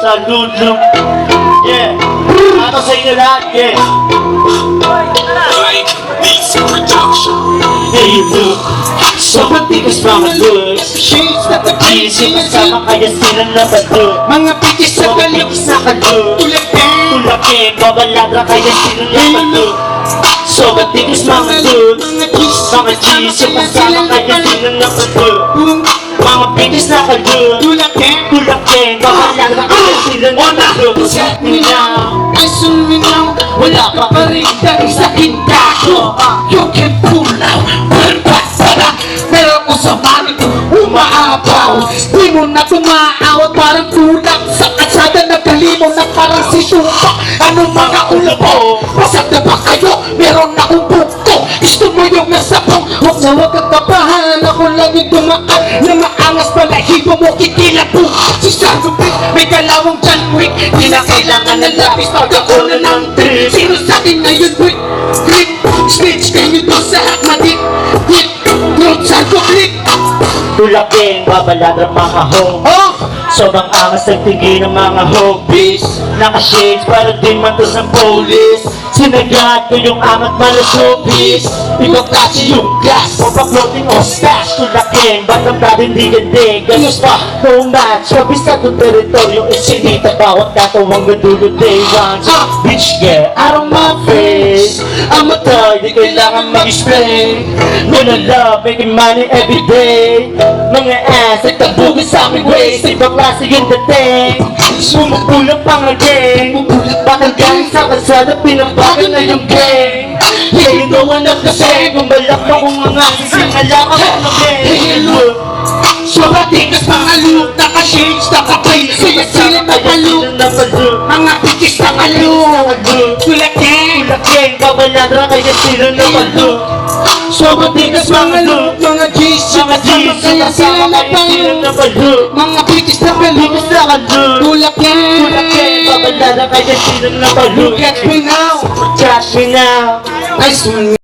sa lulu. Yeah, ako sa inyo lahat, yeah. Hey, look, sobrang tigas mga looks. Shades na Easy pag-isip kasama kaya sila na balo. mga pitis sa galing Sa kalo, Tulakin tulakin, babaladra kaya sila na balo. Sobrang tigas mga looks. Mga cheese, yung kasama kaya sila na balo. Mga pitis na kalo, Tulakin tulakin, babaladra kaya sila na balo. Set me now, ay suminaw wala pa pa rin dahil sa hinda ko. You can pull out para meron ko sa mami ko umaapaw. Di mo na tumaawat parang tulak sa kasada na kalimo na parang si Tupac. Ano mga ulapo? Basag na ba kayo? Meron akong bukto. Gusto mo yung nasa pong huwag na huwag kang kapahan. Ako lang yung dumaan na maangas balahibo mo kikila po. Si Sandupit may dalawang John Wick. Di na kailangan ng lapis pag ako na ng trip. Sino sa akin ngayon Wick? Click, switch kayo doon sa hakmadik. Click, note sa click. tulakin, babaladra mga home. Oh! Sobrang angas ng tingin ng mga hobbies. Naka-shades para din man to sa police. Sinagat ko yung angat malasopis. Ikaw kasi yung gas, papaploating o stash. Tulakin, ba't ang dati hindi ganda? Ganos pa, no match. Kabis ka itong teritoryong isinita. Bawat katawang gadulo day one. Bitch girl, out of my face. I'm a toy, di kailangan mag-explain. Gonna love, making money everyday. Mga ass ay tabugin sa aming waist. Ibang klase yung dating. Bumubulang pa nga gang. Bakal gang sa kalsada, pinabagal na yung gang. Yeah, you know I'm not the same. Bumalak na kung mga sisingala ka mo na gang. Sobrang tigas mga look, naka-shades, naka-play. Sila na palo, mga pitis na malo. Tulakin, Tulakin, babaladra kaya sila na malo. sobrang tigas mga look, mga G's, Mga G's, kaya sila na sila na palo. malo. Mga pitis na palo, Bilis na kalo. tulakin. Tulakin, babaladra kaya sila na malo. Look at me now, Catch me now. I swing